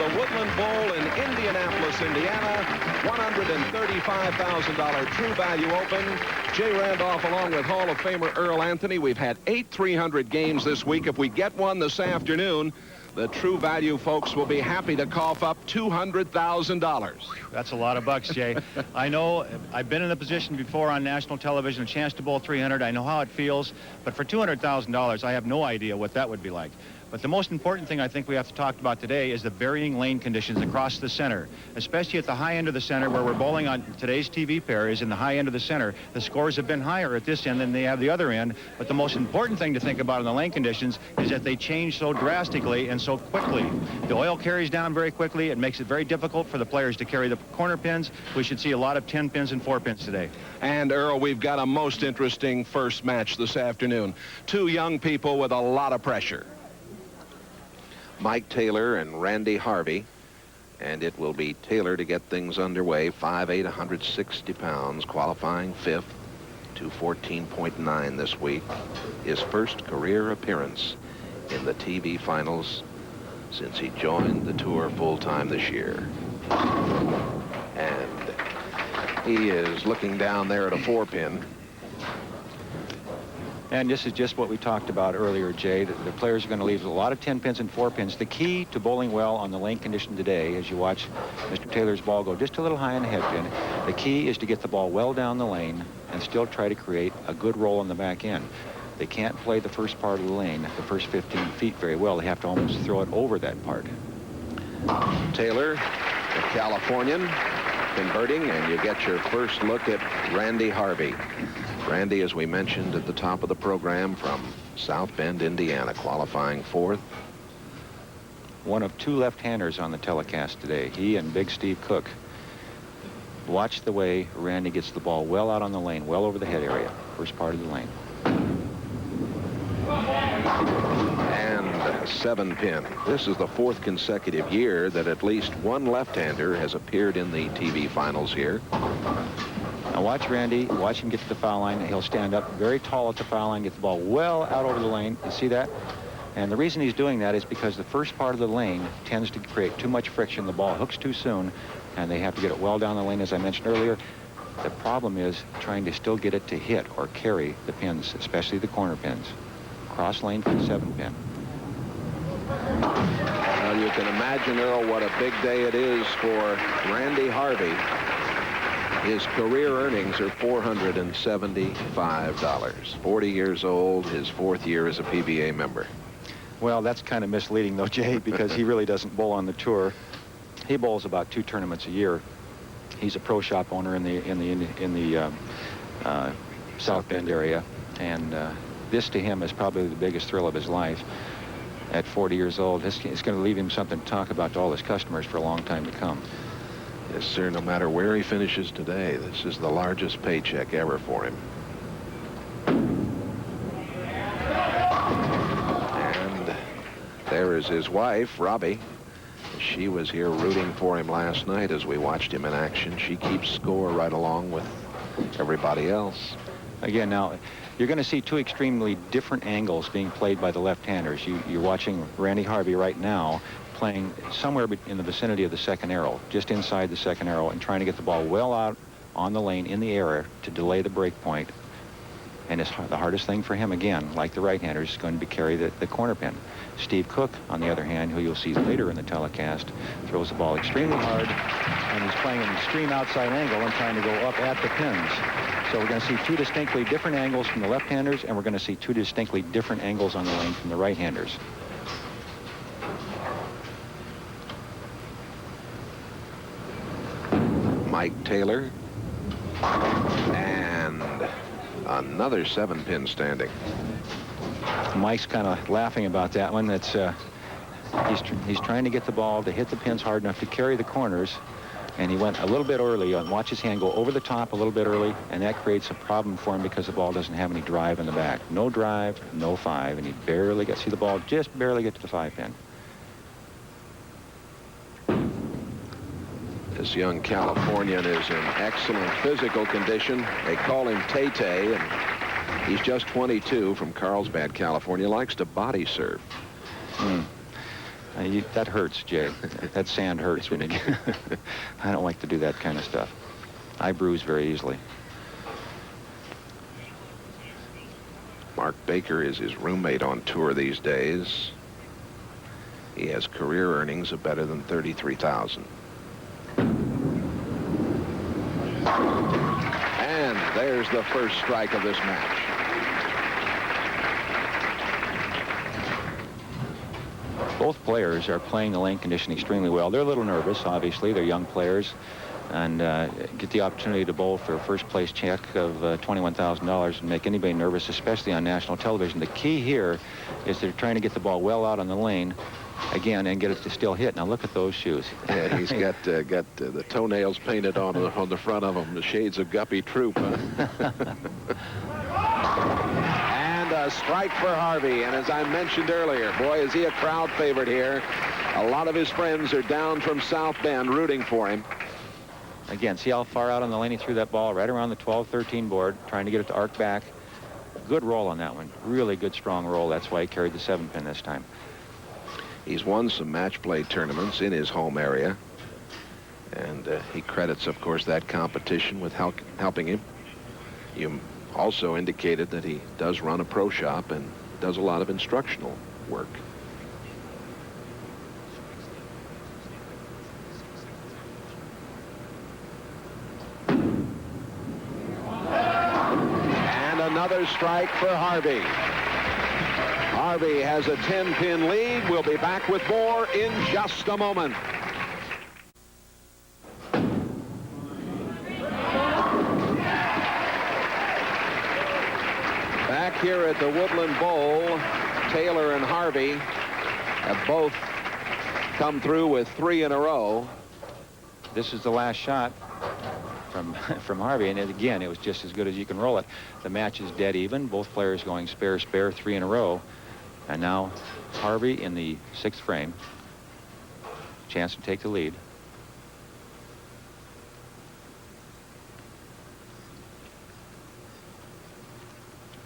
the Woodland Bowl in Indianapolis, Indiana. $135,000 True Value Open. Jay Randolph along with Hall of Famer Earl Anthony. We've had 8 300 games this week. If we get one this afternoon, the True Value folks will be happy to cough up $200,000. That's a lot of bucks, Jay. I know I've been in a position before on national television, a chance to bowl 300. I know how it feels, but for $200,000, I have no idea what that would be like. But the most important thing I think we have to talk about today is the varying lane conditions across the center, especially at the high end of the center where we're bowling on today's TV pair is in the high end of the center. The scores have been higher at this end than they have the other end. But the most important thing to think about in the lane conditions is that they change so drastically and so quickly. The oil carries down very quickly. It makes it very difficult for the players to carry the corner pins. We should see a lot of 10 pins and 4 pins today. And Earl, we've got a most interesting first match this afternoon. 2 young people with a lot of pressure. Mike Taylor and Randy Harvey, and it will be Taylor to get things underway. 5'8", 160 pounds, qualifying 5th, 214.9 this week. His first career appearance in the TV finals since he joined the tour full-time this year. And he is looking down there at a 4-pin. And this is just what we talked about earlier, Jay. The players are going to leave a lot of 10 pins and 4 pins. The key to bowling well on the lane condition today, as you watch Mr. Taylor's ball go just a little high on the head pin, the key is to get the ball well down the lane and still try to create a good roll on the back end. They can't play the first part of the lane, the first 15 feet very well. They have to almost throw it over that part. Taylor, the Californian, converting, and you get your first look at Randy Harvey. Randy, as we mentioned at the top of the program, from South Bend, Indiana, qualifying 4th. One of 2 left-handers on the telecast today, he and Big Steve Cook. Watch the way Randy gets the ball well out on the lane, well over the head area, first part of the lane. And a 7-pin. This is the 4th consecutive year that at least one left-hander has appeared in the TV finals here. Now watch Randy, watch him get to the foul line. He'll stand up very tall at the foul line, get the ball well out over the lane. You see that? And the reason he's doing that is because the first part of the lane tends to create too much friction. The ball hooks too soon, and they have to get it well down the lane, as I mentioned earlier. The problem is trying to still get it to hit or carry the pins, especially the corner pins. Cross lane for the 7-pin. Well, you can imagine, Earl, what a big day it is for Randy Harvey. His career earnings are $475. 40 years old, his 4th year as a PBA member. Well, that's kind of misleading, though, Jay, because he really doesn't bowl on the tour. He bowls about 2 tournaments a year. He's a pro shop owner in the South Bend area, and this to him is probably the biggest thrill of his life. At 40 years old, it's going to leave him something to talk about to all his customers for a long time to come. Yes, sir, no matter where he finishes today, this is the largest paycheck ever for him. And there is his wife, Robbie. She was here rooting for him last night as we watched him in action. She keeps score right along with everybody else. Again, now, you're going to see 2 extremely different angles being played by the left-handers. You're watching Randy Harvey right now playing somewhere in the vicinity of the 2nd arrow, just inside the 2nd arrow, and trying to get the ball well out on the lane in the air to delay the break point. And the hardest thing for him, again, like the right-handers, is going to be carry the corner pin. Steve Cook, on the other hand, who you'll see later in the telecast, throws the ball extremely hard, and he's playing an extreme outside angle and trying to go up at the pins. So we're going to see 2 distinctly different angles from the left-handers, and we're going to see 2 distinctly different angles on the lane from the right-handers. Mike Taylor, and another 7-pin standing. Mike's kind of laughing about that one. That's he's trying to get the ball to hit the pins hard enough to carry the corners, and he went a little bit early. Watch his hand go over the top a little bit early, and that creates a problem for him because the ball doesn't have any drive in the back. No drive, no 5, and he barely see the ball just barely get to the 5-pin. This young Californian is in excellent physical condition. They call him Tay-Tay, and he's just 22 from Carlsbad, California. Likes to body serve. That hurts, Jay. That sand hurts when you I don't like to do that kind of stuff. I bruise very easily. Mark Baker is his roommate on tour these days. He has career earnings of better than $33,000. And there's the first strike of this match. Both players are playing the lane condition extremely well. They're a little nervous, obviously. They're young players, and get the opportunity to bowl for a first-place check of $21,000 and make anybody nervous, especially on national television. The key here is they're trying to get the ball well out on the lane again and get it to still hit. Now look at those shoes. Yeah, he's got the toenails painted on the front of them, the shades of Guppy Troop. Huh? A strike for Harvey, and as I mentioned earlier, boy, is he a crowd favorite here. A lot of his friends are down from South Bend rooting for him. Again, see how far out on the lane he threw that ball, right around the 12-13 board, trying to get it to arc back. Good roll on that one. Really good, strong roll. That's why he carried the 7-pin this time. He's won some match play tournaments in his home area, and he credits, of course, that competition with helping him. You also indicated that he does run a pro shop and does a lot of instructional work. And another strike for Harvey. Harvey has a 10-pin lead. We'll be back with more in just a moment. Back here at the Woodland Bowl, Taylor and Harvey have both come through with 3 in a row. This is the last shot from Harvey, and again, it was just as good as you can roll it. The match is dead even. Both players going spare, 3 in a row. And now Harvey in the 6th frame. Chance to take the lead.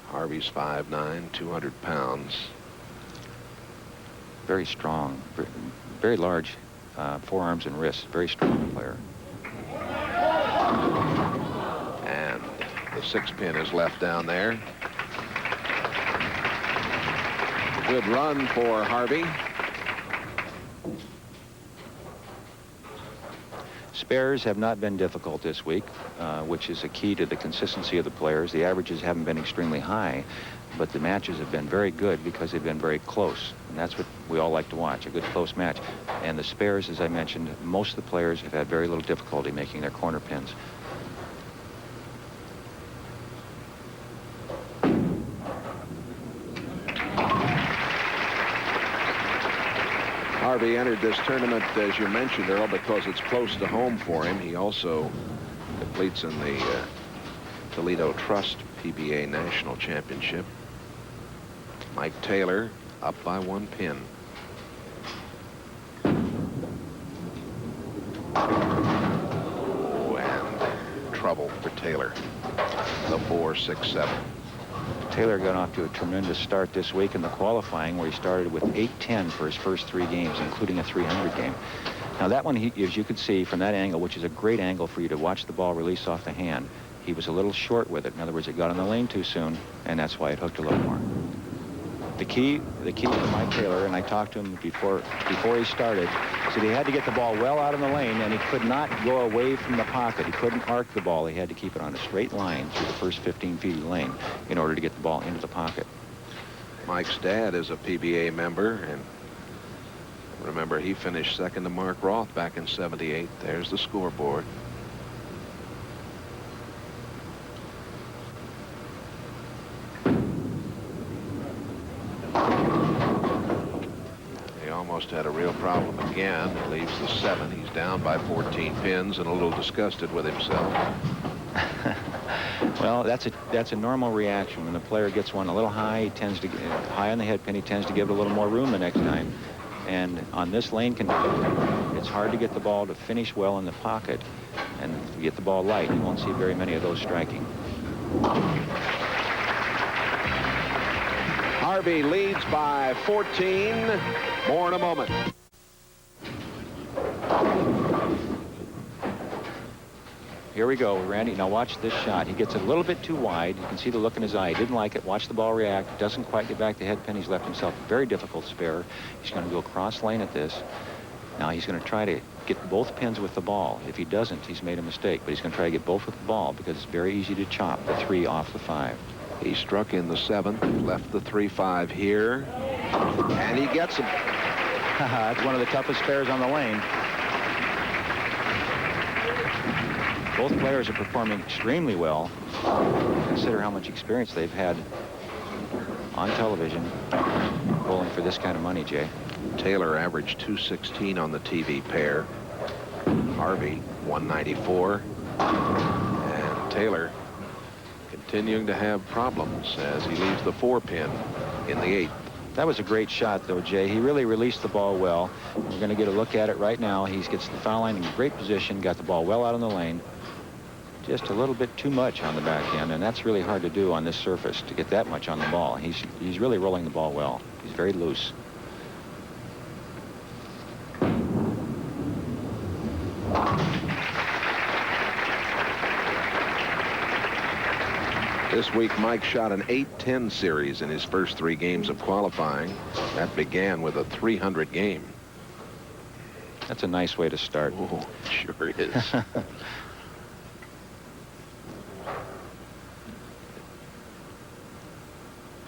Harvey's 5'9", 200 pounds. Very strong, very large forearms and wrists. Very strong player. And the 6-pin is left down there. Good run for Harvey. Spares have not been difficult this week, which is a key to the consistency of the players. The averages haven't been extremely high, but the matches have been very good because they've been very close. And that's what we all like to watch, a good close match. And the spares, as I mentioned, most of the players have had very little difficulty making their corner pins. Harvey entered this tournament, as you mentioned, Earl, because it's close to home for him. He also completes in the Toledo Trust PBA National Championship. Mike Taylor up by 1 pin. Oh, and trouble for Taylor. The 4-6-7. Taylor got off to a tremendous start this week in the qualifying, where he started with 8-10 for his first 3 games, including a 300 game. Now that one, as you could see from that angle, which is a great angle for you to watch the ball release off the hand, he was a little short with it. In other words, it got on the lane too soon, and that's why it hooked a little more. The key to Mike Taylor, and I talked to him before he started, said he had to get the ball well out of the lane, and he could not go away from the pocket. He couldn't arc the ball. He had to keep it on a straight line through the first 15 feet of the lane in order to get the ball into the pocket. Mike's dad is a PBA member, and remember, he finished second to Mark Roth back in '78. There's the scoreboard. He almost had a real problem again. It leaves the 7. He's down by 14 pins and a little disgusted with himself. Well, that's a normal reaction. When the player gets one a little high, he tends to get high on the head pin. He tends to give it a little more room the next time. And on this lane condition, it's hard to get the ball to finish well in the pocket and get the ball light. You won't see very many of those striking. Harvey leads by 14. More in a moment. Here we go, Randy. Now watch this shot. He gets it a little bit too wide. You can see the look in his eye. He didn't like it. Watch the ball react. Doesn't quite get back to head pin. He's left himself a very difficult spare. He's going to go cross lane at this. Now he's going to try to get both pins with the ball. If he doesn't, he's made a mistake. But he's going to try to get both with the ball because it's very easy to chop the 3 off the 5. He struck in the 7th, left the 3-5 here, and he gets him. It's one of the toughest spares on the lane. Both players are performing extremely well. Consider how much experience they've had on television bowling for this kind of money, Jay. Taylor averaged 216 on the TV pair. Harvey 194. And Taylor continuing to have problems as he leaves the 4-pin in the 8th. That was a great shot, though, Jay. He really released the ball well. We're going to get a look at it right now. He gets the foul line in great position, got the ball well out on the lane. Just a little bit too much on the back end, and that's really hard to do on this surface, to get that much on the ball. He's really rolling the ball well. He's very loose. This week, Mike shot an 8-10 series in his first 3 games of qualifying. That began with a 300 game. That's a nice way to start. Oh, sure is.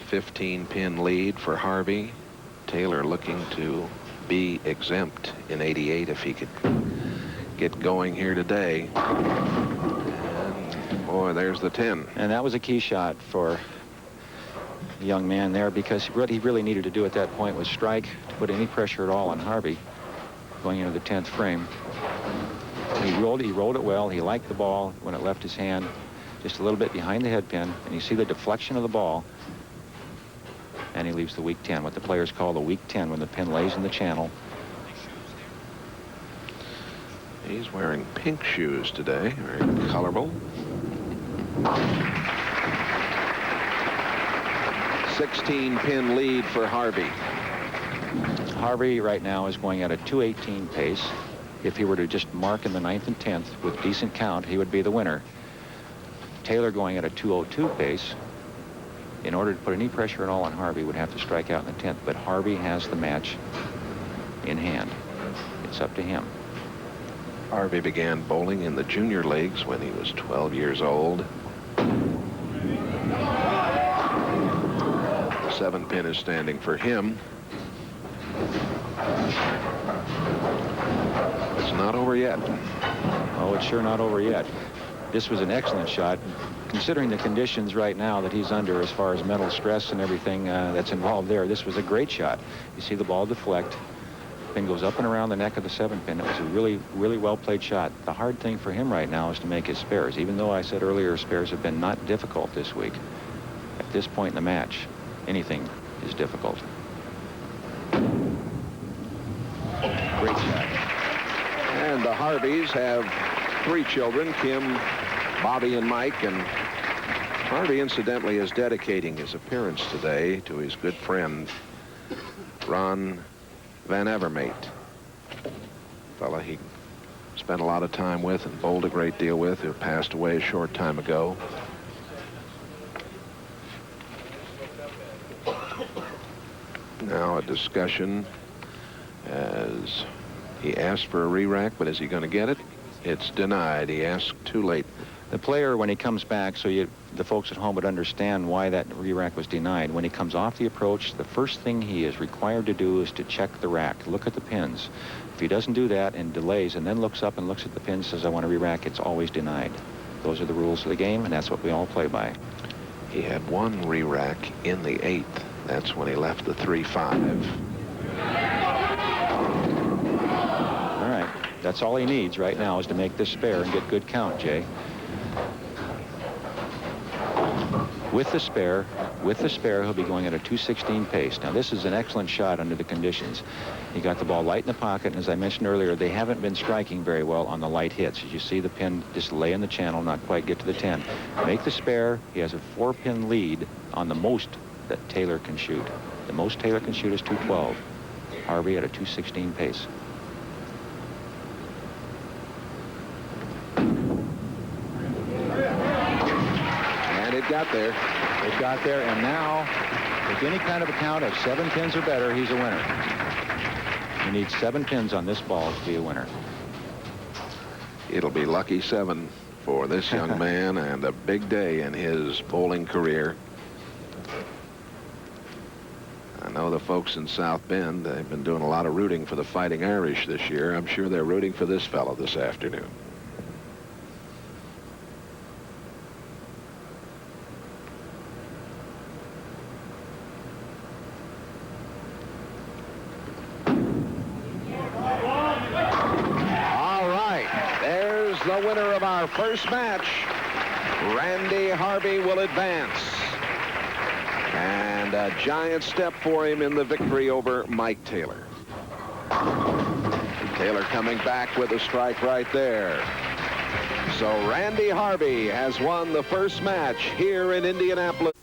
15-pin lead for Harvey. Taylor looking to be exempt in 88 if he could get going here today. And boy, there's the 10. And that was a key shot for the young man there, because what he really needed to do at that point was strike to put any pressure at all on Harvey going into the 10th frame. He rolled it well. He liked the ball when it left his hand, just a little bit behind the head pin, and you see the deflection of the ball. And he leaves the weak 10, what the players call the weak 10, when the pin lays in the channel. He's wearing pink shoes today, very colorful. 16-pin lead for Harvey. Harvey right now is going at a 218 pace. If he were to just mark in the 9th and 10th with decent count, he would be the winner. Taylor going at a 202 pace. In order to put any pressure at all on Harvey, would have to strike out in the 10th. But Harvey has the match in hand. It's up to him. Harvey began bowling in the junior leagues when he was 12 years old. The 7-pin is standing for him. It's not over yet. Oh, it's sure not over yet. This was an excellent shot. Considering the conditions right now that he's under as far as mental stress and everything that's involved there, this was a great shot. You see the ball deflect. Pin goes up and around the neck of the 7-pin. It was a really, really well-played shot. The hard thing for him right now is to make his spares. Even though I said earlier spares have been not difficult this week, at this point in the match, anything is difficult. Great shot. And the Harveys have 3 children, Kim, Bobby, and Mike. And Harvey, incidentally, is dedicating his appearance today to his good friend, Ron Van Evermate, fella he spent a lot of time with and bowled a great deal with, who passed away a short time ago. Now a discussion as he asked for a re-rack, but is he going to get it? It's denied. He asked too late. The player, when he comes back, so the folks at home would understand why that re-rack was denied. When he comes off the approach, the first thing he is required to do is to check the rack, look at the pins. If he doesn't do that and delays and then looks up and looks at the pins, says, I want to re-rack, it's always denied. Those are the rules of the game, and that's what we all play by. He had 1 re-rack in the 8th. That's when he left the 3-5. All right. That's all he needs right now is to make this spare and get good count, Jay. With the spare, he'll be going at a 216 pace. Now, this is an excellent shot under the conditions. He got the ball light in the pocket, and as I mentioned earlier, they haven't been striking very well on the light hits. As you see the pin just lay in the channel, not quite get to the 10. Make the spare. He has a 4-pin lead on the most that Taylor can shoot. The most Taylor can shoot is 212. Harvey at a 216 pace. got there. They've got there, and now, with any kind of a count of 7 pins or better, he's a winner. You need 7 pins on this ball to be a winner. It'll be lucky 7 for this young man, and a big day in his bowling career. I know the folks in South Bend, they've been doing a lot of rooting for the Fighting Irish this year. I'm sure they're rooting for this fellow this afternoon. All right, there's the winner of our first match. Randy Harvey will advance. And a giant step for him in the victory over Mike Taylor. Taylor coming back with a strike right there. So Randy Harvey has won the first match here in Indianapolis.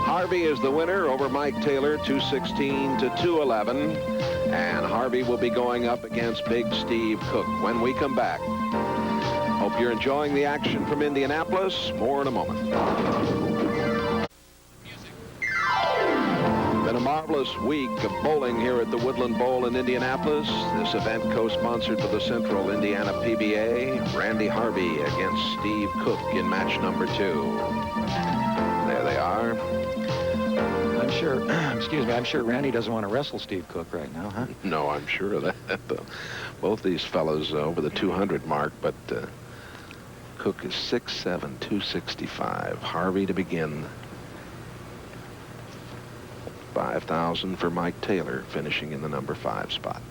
Harvey is the winner over Mike Taylor, 216 to 211. And Harvey will be going up against Big Steve Cook when we come back. Hope you're enjoying the action from Indianapolis. More in a moment. Been a marvelous week of bowling here at the Woodland Bowl in Indianapolis. This event co-sponsored by the Central Indiana PBA. Randy Harvey against Steve Cook in match number 2. There they are. I'm sure, excuse me, I'm sure Randy doesn't want to wrestle Steve Cook right now, huh? No, I'm sure of that. Both these fellows over the 200 mark, but Cook is 6'7", 265. Harvey to begin. 5,000 for Mike Taylor, finishing in the number 5 spot.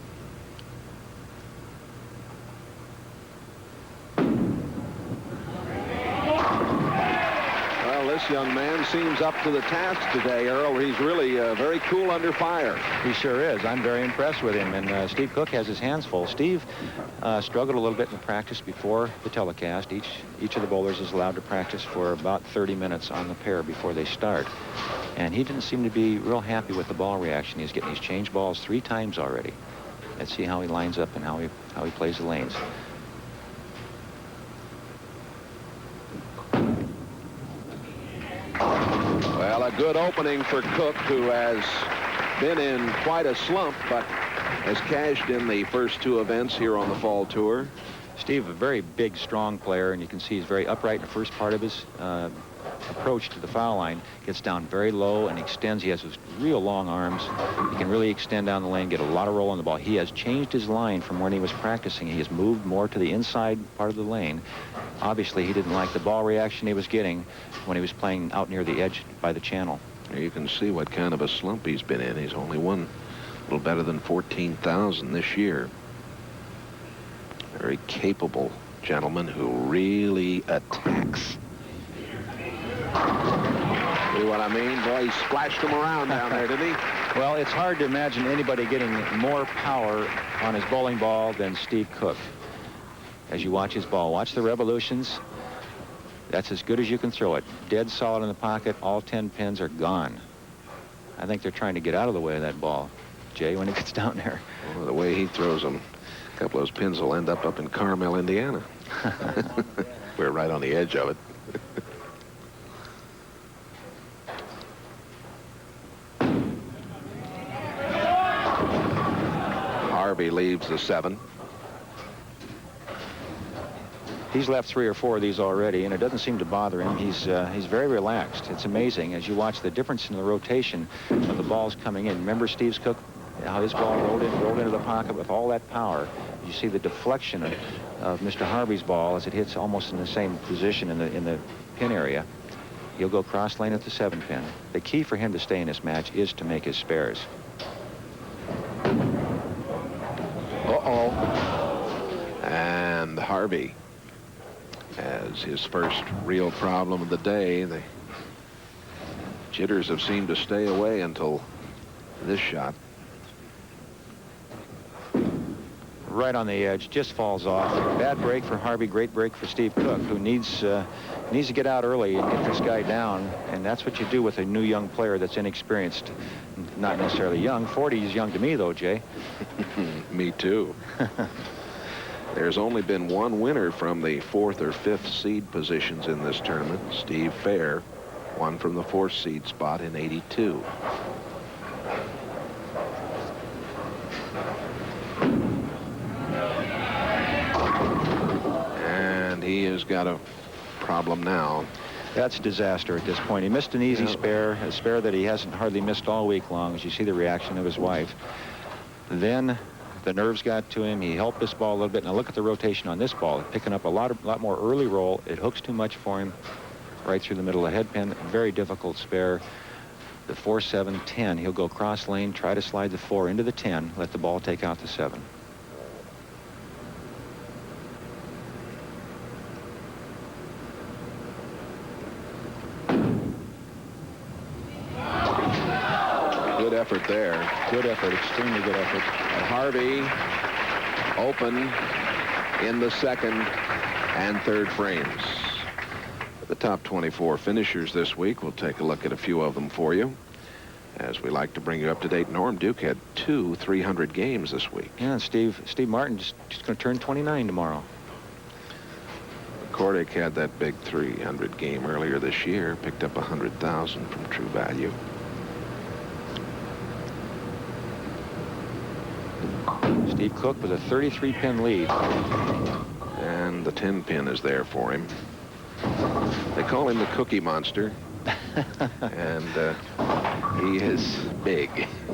Well, this young man seems up to the task today, Earl. He's really very cool under fire. He sure is. I'm very impressed with him. And Steve Cook has his hands full. Steve struggled a little bit in practice before the telecast. Each of the bowlers is allowed to practice for about 30 minutes on the pair before they start. And he didn't seem to be real happy with the ball reaction. He's getting these change balls 3 times already. Let's see how he lines up and how he plays the lanes. Well, a good opening for Cook, who has been in quite a slump, but has cashed in the first 2 events here on the fall tour. Steve, a very big, strong player, and you can see he's very upright in the first part of his approach to the foul line. Gets down very low and extends. He has those real long arms. He can really extend down the lane, get a lot of roll on the ball. He has changed his line from when he was practicing. He has moved more to the inside part of the lane. Obviously, he didn't like the ball reaction he was getting when he was playing out near the edge by the channel. You can see what kind of a slump he's been in. He's only won a little better than 14,000 this year. Very capable gentleman who really attacks. See what I mean? Boy, he splashed him around down there, didn't he? Well, it's hard to imagine anybody getting more power on his bowling ball than Steve Cook. As you watch his ball, watch the revolutions. That's as good as you can throw it. Dead solid in the pocket. All 10 pins are gone. I think they're trying to get out of the way of that ball, Jay, when it gets down there. Well, the way he throws them, a couple of those pins will end up in Carmel, Indiana. We're right on the edge of it. Harvey leaves the 7. He's left 3 or 4 of these already, and it doesn't seem to bother him. He's very relaxed. It's amazing as you watch the difference in the rotation of the balls coming in. Remember Steve Cook, how his ball rolled into the pocket with all that power. You see the deflection of Mr. Harvey's ball as it hits almost in the same position in the pin area. He'll go cross lane at the 7 pin. The key for him to stay in this match is to make his spares. Uh-oh. And Harvey has his first real problem of the day. The jitters have seemed to stay away until this shot. Right on the edge, just falls off. Bad break for Harvey, great break for Steve Cook, who needs to get out early and get this guy down. And that's what you do with a new young player that's inexperienced. Not necessarily young. 40 is young to me, though, Jay. Me too. There's only been one winner from the 4th or 5th seed positions in this tournament. Steve Fair won from the 4th seed spot in '82. And he has got a problem now. That's a disaster at this point. He missed an easy spare, a spare that he hasn't hardly missed all week long, as you see the reaction of his wife. Then the nerves got to him. He helped this ball a little bit. Now look at the rotation on this ball. It's picking up a lot more early roll. It hooks too much for him right through the middle of the head pin. Very difficult spare. The 4, 7, 10. He'll go cross lane, try to slide the 4 into the 10, let the ball take out the 7. Good effort there. Good effort, extremely good effort. Harvey open in the 2nd and 3rd frames. The top 24 finishers this week. We'll take a look at a few of them for you, as we like to bring you up to date. Norm Duke had 2 300 games this week. Yeah, and Steve Martin just going to turn 29 tomorrow. Kordick had that big 300 game earlier this year. Picked up 100,000 from True Value. Steve Cook with a 33-pin lead. And the 10-pin is there for him. They call him the Cookie Monster. And he is big.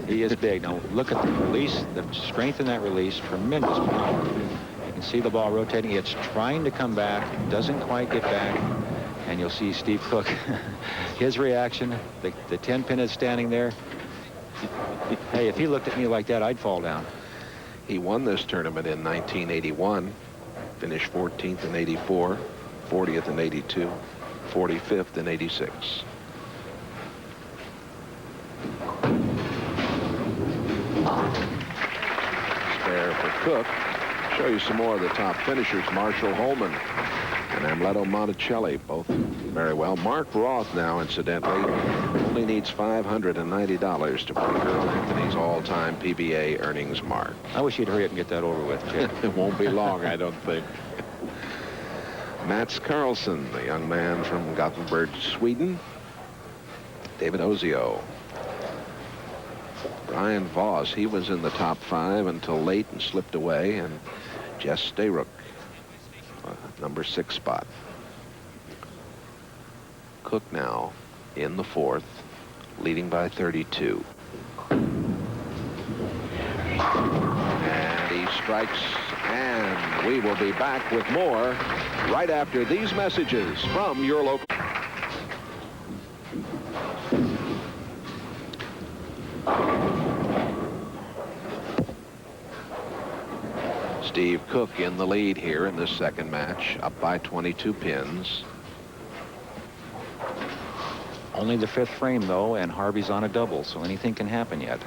He is big. Now look at the release, the strength in that release, tremendous. You can see the ball rotating. It's trying to come back, doesn't quite get back. And you'll see Steve Cook, his reaction. The 10-pin is standing there. Hey, if he looked at me like that, I'd fall down. He won this tournament in 1981, finished 14th in '84, 40th in '82, 45th in '86. Spare for Cook. Show you some more of the top finishers. Marshall Holman and Amleto Monticelli, both very well. Mark Roth now, incidentally, only needs $590 to break Earl Anthony's all-time PBA earnings mark. I wish you'd hurry up and get that over with, Jay. It won't be long, I don't think. Mats Carlson, the young man from Gothenburg, Sweden. David Ozio. Brian Voss, he was in the top 5 until late and slipped away. And Jess Stayrook, number 6 spot. Cook now in the 4th, leading by 32. And he strikes, and we will be back with more right after these messages from your local. Steve Cook in the lead here in this 2nd match, up by 22 pins. Only the 5th frame, though, and Harvey's on a double, so anything can happen yet.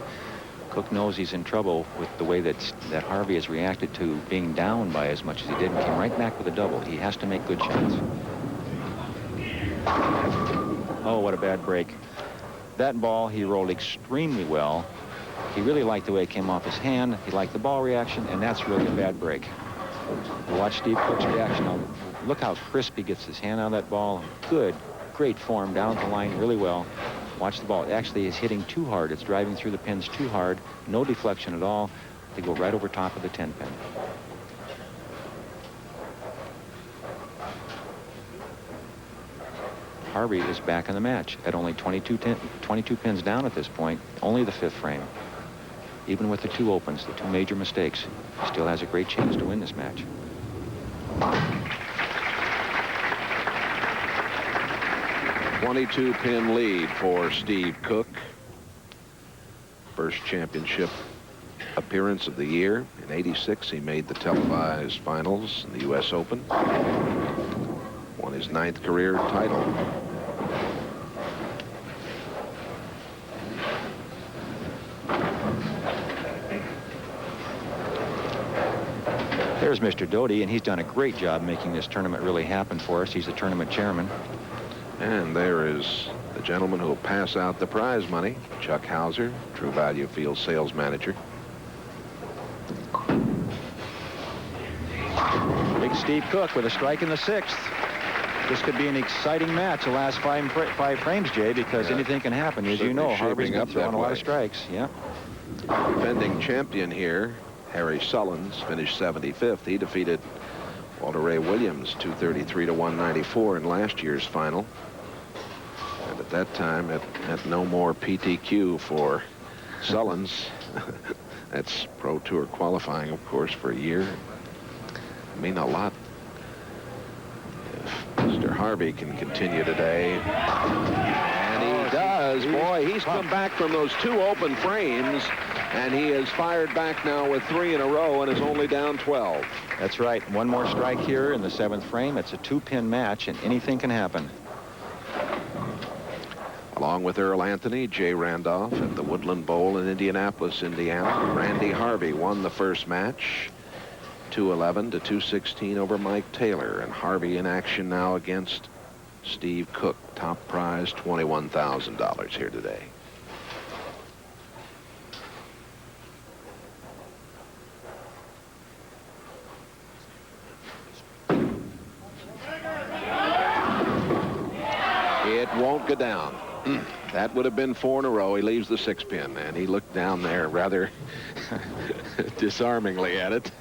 Cook knows he's in trouble with the way that Harvey has reacted to being down by as much as he did and came right back with a double. He has to make good shots. Oh, what a bad break. That ball, he rolled extremely well. He really liked the way it came off his hand. He liked the ball reaction, and that's really a bad break. Watch Steve Cook's reaction. Now, look how crisp he gets his hand on that ball. Good, great form down the line really well. Watch the ball. It actually is hitting too hard. It's driving through the pins too hard. No deflection at all. They go right over top of the 10-pin. Harvey is back in the match at only 22 pins down at this point. Only the 5th frame. Even with the 2 opens, the 2 major mistakes, he still has a great chance to win this match. 22-pin lead for Steve Cook. First championship appearance of the year. In '86, he made the televised finals in the U.S. Open. Won his 9th career title. There's Mr. Doty, and he's done a great job making this tournament really happen for us. He's the tournament chairman. And there is the gentleman who will pass out the prize money, Chuck Hauser, True Value Field sales manager. Big Steve Cook with a strike in the 6th. This could be an exciting match the last five frames, Jay, because anything can happen. As you know, Harvey's been throwing a lot of strikes. Yeah. Defending champion here, Harry Sullins, finished 75th. He defeated Walter Ray Williams 233 to 194 in last year's final. And at that time, it had no more PTQ for Sullins. That's Pro Tour qualifying, of course, for a year. I mean a lot. If Mr. Harvey can continue today. And he does. Boy, he's come back from those 2 open frames, and he has fired back now with 3 in a row and is only down 12. That's right. One more strike here in the 7th frame. It's a 2-pin match, and anything can happen. Along with Earl Anthony, Jay Randolph at the Woodland Bowl in Indianapolis, Indiana. Randy Harvey won the first match, 211 to 216 over Mike Taylor. And Harvey in action now against Steve Cook. Top prize, $21,000 here today. It won't go down. That would have been 4 in a row. He leaves the 6-pin, and he looked down there rather disarmingly at it.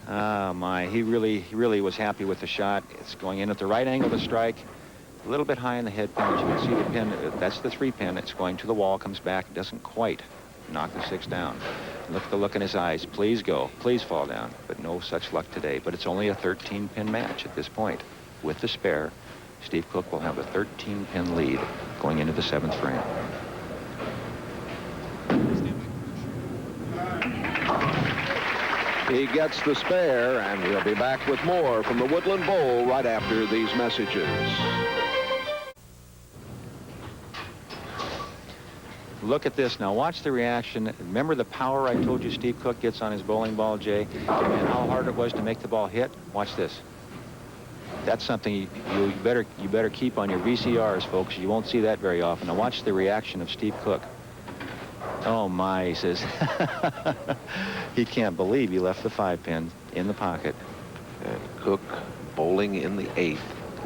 My, he really was happy with the shot. It's going in at the right angle to strike, a little bit high in the head pin. As you can see the pin, that's the 3-pin. It's going to the wall, comes back, doesn't quite knock the 6 down. Look at the look in his eyes. Please go, please fall down. But no such luck today. But it's only a 13-pin match at this point. With the spare, Steve Cook will have a 13-pin lead going into the 7th frame. He gets the spare, and we'll be back with more from the Woodland Bowl right after these messages. Look at this now. Watch the reaction. Remember the power I told you Steve Cook gets on his bowling ball, Jay, and how hard it was to make the ball hit? Watch this. That's something you better keep on your VCRs, folks. You won't see that very often. Now watch the reaction of Steve Cook. Oh my, he says. He can't believe he left the 5-pin in the pocket. And Cook bowling in the 8th,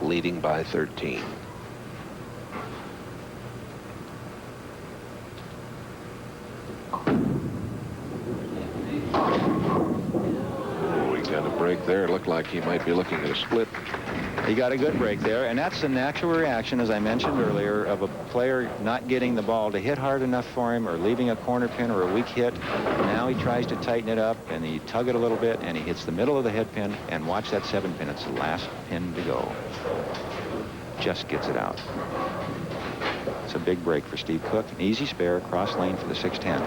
leading by 13. Oh, he got a break there. It looked like he might be looking at a split. He got a good break there, and that's the natural reaction, as I mentioned earlier, of a player not getting the ball to hit hard enough for him or leaving a corner pin or a weak hit. Now he tries to tighten it up, and he tug it a little bit, and he hits the middle of the head pin, and watch that 7-pin. It's the last pin to go. Just gets it out. It's a big break for Steve Cook. An easy spare, cross lane for the 6-10.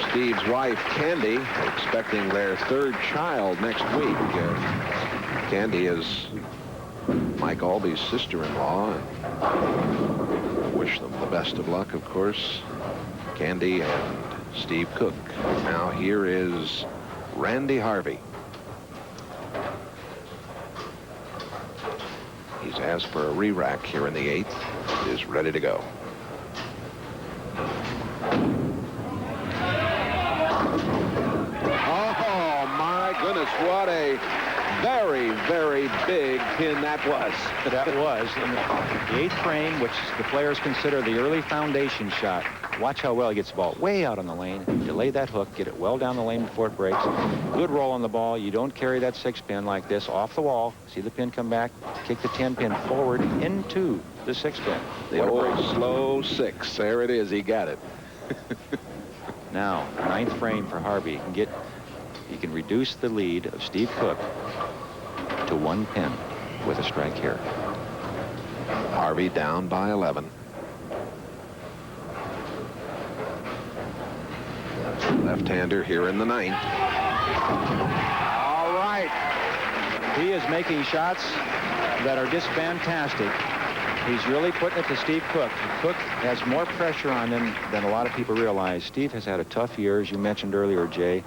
Steve's wife, Candy, expecting their 3rd child next week. Candy is Mike Alby's sister-in-law. Wish them the best of luck, of course. Candy and Steve Cook. Now here is Randy Harvey. He's asked for a re-rack here in the 8th. Is ready to go. Goodness, what a very, very big pin that was. That was in the 8th frame, which the players consider the early foundation shot. Watch how well he gets the ball way out on the lane. Delay that hook, get it well down the lane before it breaks. Good roll on the ball. You don't carry that 6-pin like this off the wall. See the pin come back, kick the 10-pin forward into the 6-pin. The old slow 6. There it is. He got it. Now, 9th frame for Harvey. He can reduce the lead of Steve Cook to 1 pin with a strike here. Harvey down by 11. Left-hander here in the 9th. All right. He is making shots that are just fantastic. He's really putting it to Steve Cook. Cook has more pressure on him than a lot of people realize. Steve has had a tough year, as you mentioned earlier, Jay.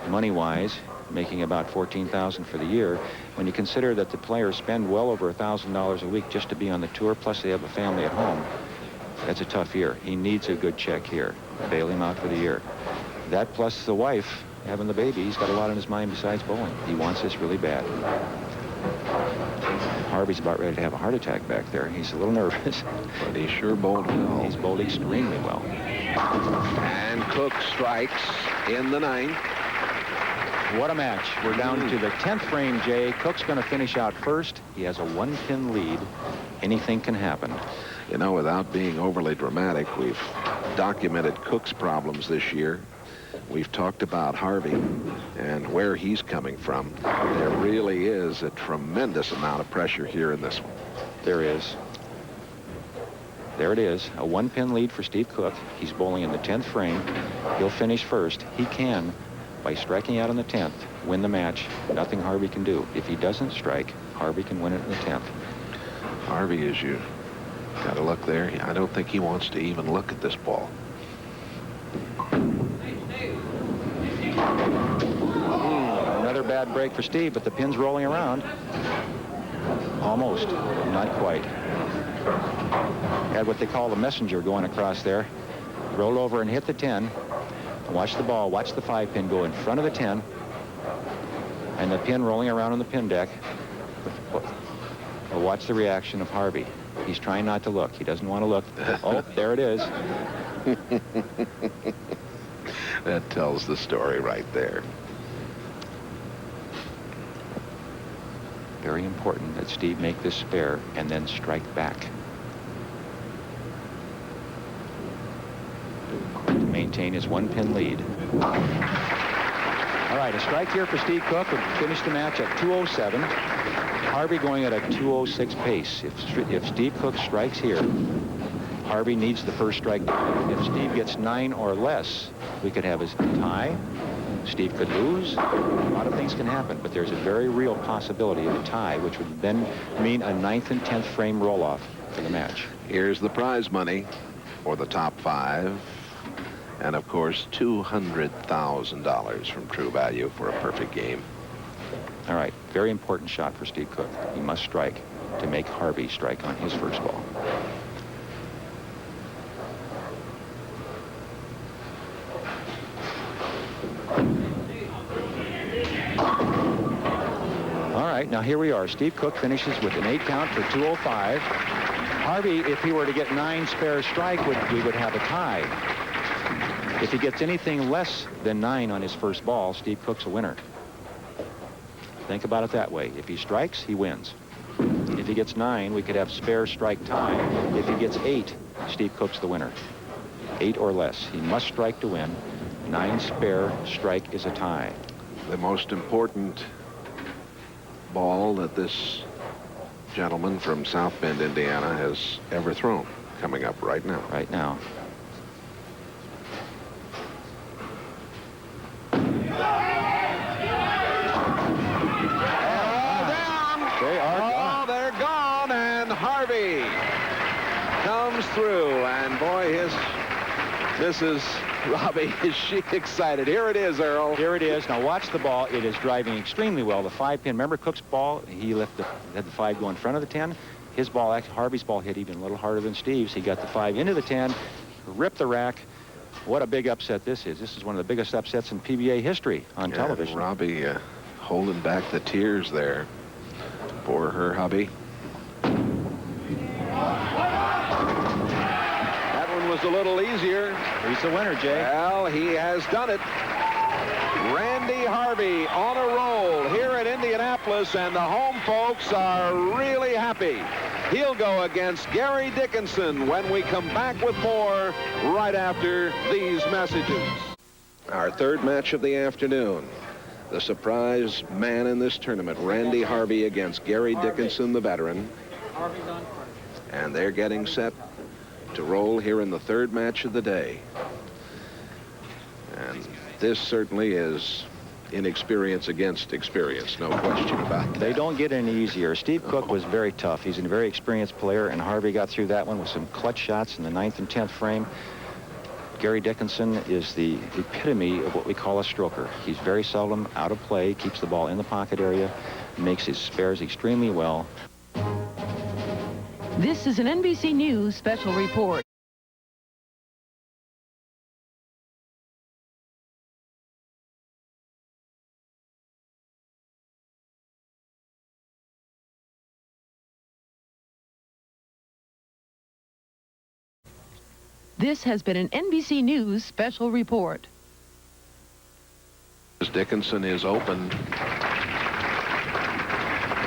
Money-wise, making about $14,000 for the year. When you consider that the players spend well over $1,000 a week just to be on the tour, plus they have a family at home, That's a tough year. He needs a good check here. Bail him out for the year. That plus the wife having the baby, he's got a lot on his mind besides bowling. He wants this really bad. Harvey's about ready to have a heart attack back there. He's a little nervous. But he sure bowled well. He's bowled extremely well. And Cook strikes in the 9th. What a match. We're down to the 10th frame, Jay. Cook's going to finish out first. He has a 1-pin lead. Anything can happen. You know, without being overly dramatic, we've documented Cook's problems this year. We've talked about Harvey and where he's coming from. There really is a tremendous amount of pressure here in this one. There is. There it is. A 1-pin lead for Steve Cook. He's bowling in the 10th frame. He'll finish first. He can, by striking out on the 10th, win the match. Nothing Harvey can do. If he doesn't strike, Harvey can win it in the 10th. Harvey, as you got to look there, I don't think he wants to even look at this ball. Another bad break for Steve, but the pin's rolling around. Almost. Not quite. Had what they call the messenger going across there. Rolled over and hit the 10. Watch the ball. Watch the 5-pin go in front of the 10. And the pin rolling around on the pin deck. Well, watch the reaction of Harvey. He's trying not to look. He doesn't want to look. Oh, there it is. That tells the story right there. Very important that Steve make this spare and then strike back to maintain his 1-pin lead. All right, a strike here for Steve Cook would finish the match at 2:07. Harvey going at a 2:06 pace. If Steve Cook strikes here, Harvey needs the first strike. If Steve gets 9 or less, we could have a tie. Steve could lose. A lot of things can happen, but there's a very real possibility of a tie, which would then mean a 9th and 10th frame roll-off for the match. Here's the prize money for the top 5. And, of course, $200,000 from True Value for a perfect game. All right, very important shot for Steve Cook. He must strike to make Harvey strike on his first ball. All right, now here we are. Steve Cook finishes with an 8 count for 2:05. Harvey, if he were to get 9 spare strike, we would have a tie. If he gets anything less than 9 on his first ball, Steve Cook's a winner. Think about it that way. If he strikes, he wins. If he gets 9, we could have spare strike tie. If he gets 8, Steve Cook's the winner. 8 or less. He must strike to win. 9 spare strike is a tie. The most important ball that this gentleman from South Bend, Indiana, has ever thrown, coming up right now. Right now. They're gone, and Harvey comes through, and boy, this is Robbie. Is she excited? Here it is, Earl. Here it is. Now watch the ball. It is driving extremely well. The 5-pin. Remember Cook's ball? He had the 5 go in front of the 10. His ball, actually, Harvey's ball hit even a little harder than Steve's. He got the 5 into the 10, ripped the rack. What a big upset this is. This is one of the biggest upsets in PBA history on television. Robbie holding back the tears there for her hubby. That one was a little easier. He's the winner, Jay. Well, he has done it. Randy Harvey on a roll here at Indianapolis, and the home folks are really happy. He'll go against Gary Dickinson when we come back with more right after these messages. Our third match of the afternoon. The surprise man in this tournament, Randy Harvey against Gary Dickinson, the veteran. And they're getting set to roll here in the third match of the day. And this certainly is inexperience against experience, no question about that. They don't get any easier. Steve Cook was very tough. He's a very experienced player, and Harvey got through that one with some clutch shots in the 9th and 10th frame. Gary Dickinson is the epitome of what we call a stroker. He's very seldom out of play, keeps the ball in the pocket area, makes his spares extremely well. This is an NBC News special report. This has been an NBC News special report. Dickinson is open.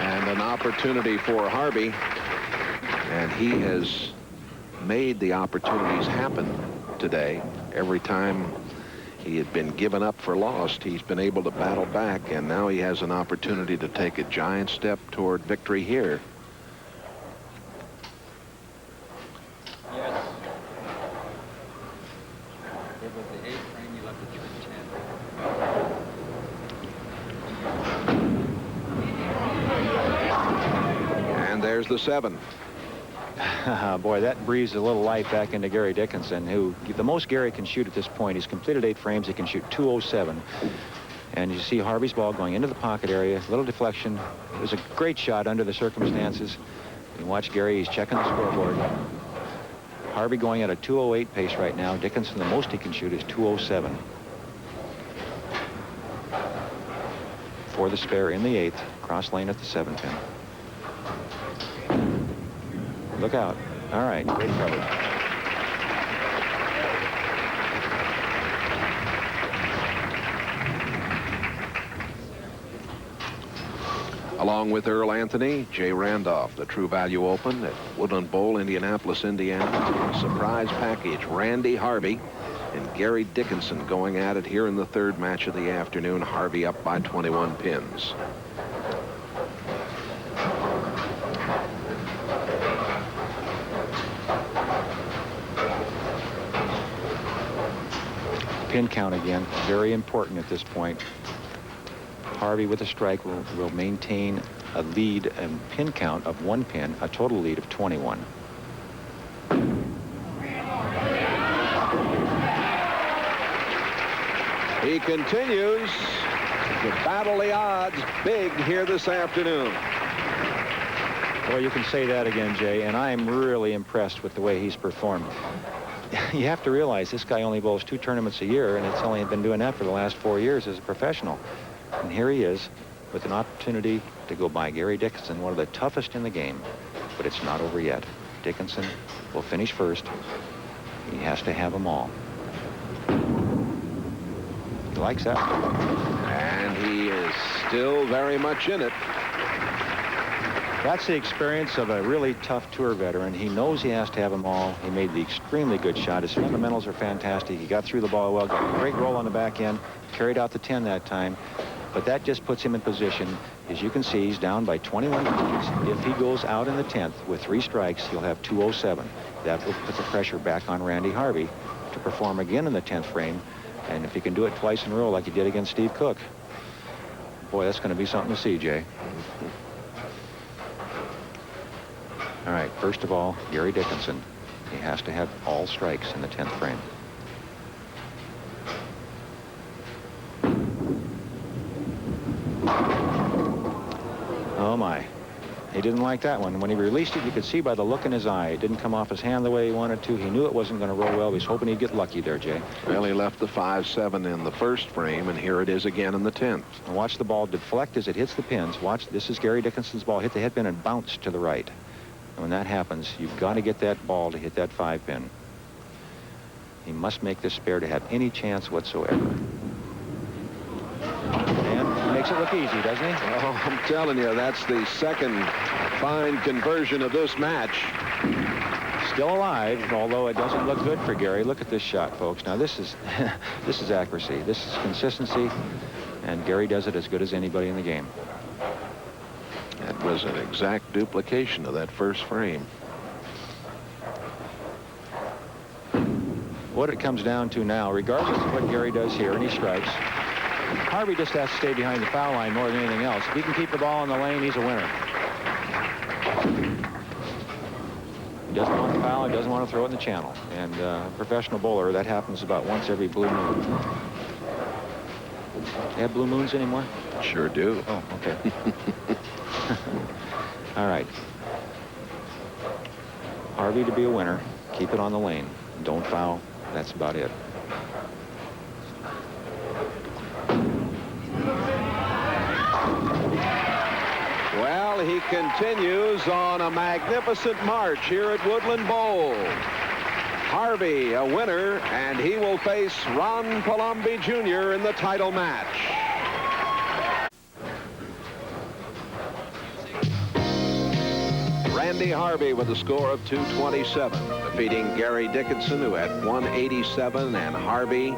And an opportunity for Harvey. And he has made the opportunities happen today. Every time he had been given up for lost, he's been able to battle back, and now he has an opportunity to take a giant step toward victory here. Yes. It was the 8th frame, you left it to 10. And there's the 7. Boy, that breathes a little life back into Gary Dickinson, who the most Gary can shoot at this point. He's completed 8 frames. He can shoot 207. And you see Harvey's ball going into the pocket area, little deflection. It was a great shot under the circumstances. You watch Gary, he's checking the scoreboard. Harvey going at a 208 pace right now. Dickinson, the most he can shoot is 207. For the spare in the 8th, cross lane at the 7 pin. Look out. All right, great cover. Along with Earl Anthony, Jay Randolph, the True Value Open at Woodland Bowl, Indianapolis, Indiana. Surprise package, Randy Harvey and Gary Dickinson going at it here in the 3rd match of the afternoon. Harvey up by 21 pins. Pin count again, very important at this point. Harvey with a strike will maintain a lead and pin count of 1 pin, a total lead of 21. He continues to battle the odds big here this afternoon. Well, you can say that again, Jay, and I'm really impressed with the way he's performed. You have to realize this guy only bowls 2 tournaments a year, and it's only been doing that for the last 4 years as a professional. And here he is with an opportunity to go by Gary Dickinson, one of the toughest in the game. But it's not over yet. Dickinson will finish first. He has to have them all. He likes that. And he is still very much in it. That's the experience of a really tough tour veteran. He knows he has to have them all. He made the extremely good shot. His fundamentals are fantastic. He got through the ball well, got a great roll on the back end, carried out the 10 that time. But that just puts him in position. As you can see, he's down by 21 points. If he goes out in the 10th with 3 strikes, he'll have 207. That will put the pressure back on Randy Harvey to perform again in the 10th frame. And if he can do it twice in a row like he did against Steve Cook, boy, that's going to be something to see, Jay. All right, first of all, Gary Dickinson. He has to have all strikes in the 10th frame. Oh, my. He didn't like that one. When he released it, you could see by the look in his eye. It didn't come off his hand the way he wanted to. He knew it wasn't going to roll well. He was hoping he'd get lucky there, Jay. Well, he left the 5-7 in the 1st frame, and here it is again in the 10th. And watch the ball deflect as it hits the pins. Watch, this is Gary Dickinson's ball. Hit the head pin and bounce to the right. And when that happens, you've got to get that ball to hit that 5 pin. He must make this spare to have any chance whatsoever. And he makes it look easy, doesn't he? Oh, I'm telling you, that's the 2nd fine conversion of this match. Still alive, although it doesn't look good for Gary. Look at this shot, folks. Now, this is this is accuracy. This is consistency, and Gary does it as good as anybody in the game. That was an exact duplication of that 1st frame. What it comes down to now, regardless of what Gary does here, and he strikes, Harvey just has to stay behind the foul line more than anything else. If he can keep the ball in the lane, he's a winner. He doesn't want to foul. He doesn't want to throw it in the channel. And a professional bowler, that happens about once every blue moon. They have blue moons anymore? Sure do. Oh, okay. All right. Harvey to be a winner. Keep it on the lane. Don't foul. That's about it. Well, he continues on a magnificent march here at Woodland Bowl. Harvey, a winner, and he will face Ron Palombi Jr. in the title match. Randy Harvey with a score of 227, defeating Gary Dickinson, who had 187, and Harvey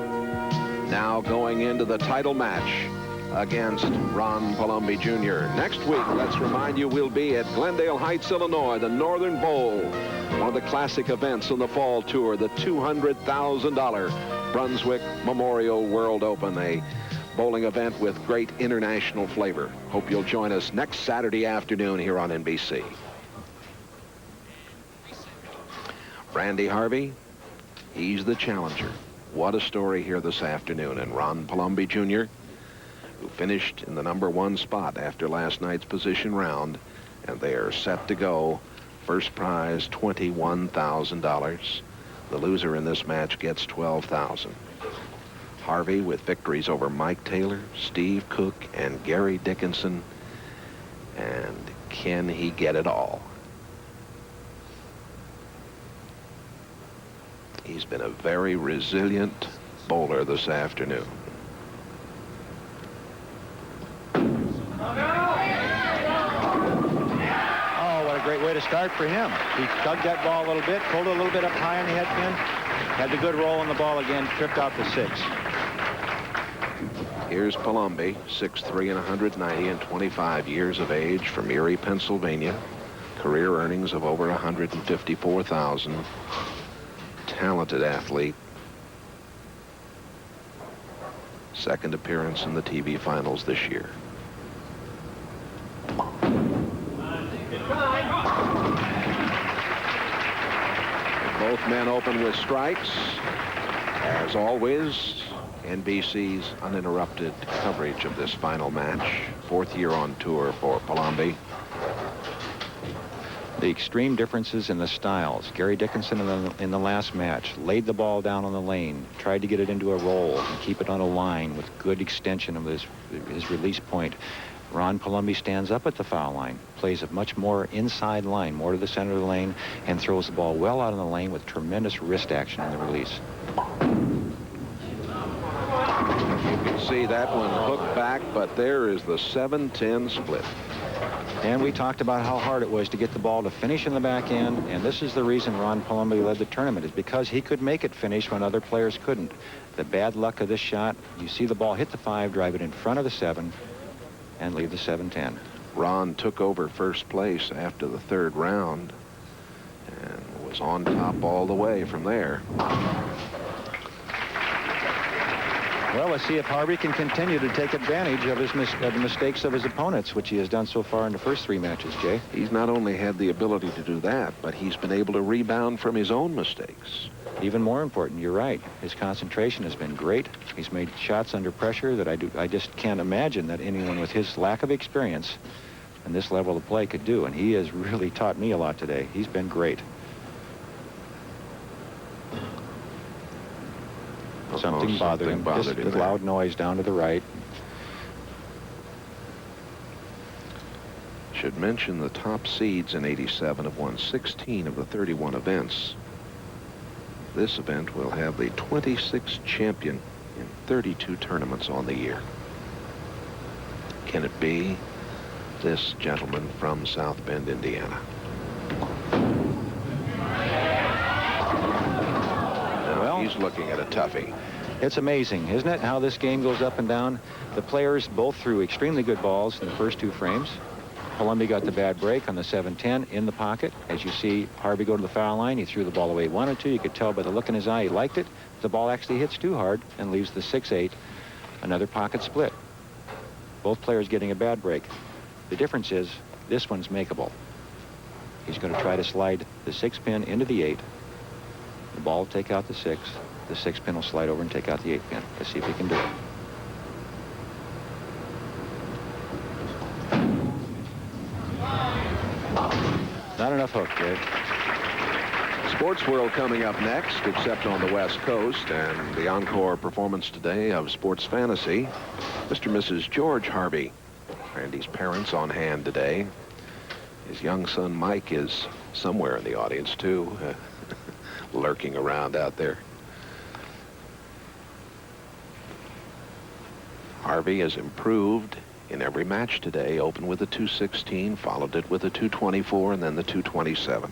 now going into the title match against Ron Palombi Jr. Next week, let's remind you, we'll be at Glendale Heights, Illinois, the Northern Bowl, one of the classic events on the fall tour, the $200,000 Brunswick Memorial World Open, a bowling event with great international flavor. Hope you'll join us next Saturday afternoon here on NBC. Randy Harvey, he's the challenger. What a story here this afternoon. And Ron Palombi Jr., who finished in the #1 spot after last night's position round, and they are set to go. First prize, $21,000. The loser in this match gets $12,000. Harvey with victories over Mike Taylor, Steve Cook, and Gary Dickinson. And can he get it all? He's been a very resilient bowler this afternoon. Oh, what a great way to start for him. He tugged that ball a little bit, pulled it a little bit up high on the head pin, had the good roll on the ball again, tripped out the 6. Here's Palombi, 6'3" and 190 and 25 years of age, from Erie, Pennsylvania. Career earnings of over $154,000. Talented athlete. Second appearance in the TV finals this year. Both men open with strikes. As always, NBC's uninterrupted coverage of this final match. 4th year on tour for Palombi. The extreme differences in the styles. Gary Dickinson in the last match laid the ball down on the lane, tried to get it into a roll and keep it on a line with good extension of his release point. Ron Palombi stands up at the foul line, plays a much more inside line, more to the center of the lane, and throws the ball well out on the lane with tremendous wrist action in the release. You can see that one hooked back, but there is the 7-10 split. And we talked about how hard it was to get the ball to finish in the back end, and this is the reason Ron Palombi led the tournament, is because he could make it finish when other players couldn't. The bad luck of this shot, you see the ball hit the 5, drive it in front of the 7, and leave the 7-10. Ron took over first place after the 3rd round and was on top all the way from there. Well, let's see if Harvey can continue to take advantage of the mistakes of his opponents, which he has done so far in the first 3 matches, Jay. He's not only had the ability to do that, but he's been able to rebound from his own mistakes. Even more important, you're right. His concentration has been great. He's made shots under pressure that I just can't imagine that anyone with his lack of experience and this level of play could do. And he has really taught me a lot today. He's been great. Something bothered him. Just a loud noise down to the right. Should mention the top seeds in '87 have won 16 of the 31 events. This event will have the 26th champion in 32 tournaments on the year. Can it be this gentleman from South Bend, Indiana? Well, he's looking at a toughie. It's amazing, isn't it, how this game goes up and down? The players both threw extremely good balls in the first 2 frames. Palombi got the bad break on the 7-10 in the pocket. As you see Harvey go to the foul line, he threw the ball away 1 or 2. You could tell by the look in his eye he liked it. The ball actually hits too hard and leaves the 6-8, another pocket split. Both players getting a bad break. The difference is this one's makeable. He's going to try to slide the 6-pin into the 8. The ball will take out the 6. The 6-pin will slide over and take out the 8-pin. Let's see if he can do it. Not enough hook, Dave. Sports World coming up next, except on the West Coast, and the encore performance today of Sports Fantasy. Mr. and Mrs. George Harvey, Randy's parents, on hand today. His young son Mike is somewhere in the audience too. lurking around out there. Harvey has improved in every match today. Opened with a 216, followed it with a 224, and then the 227.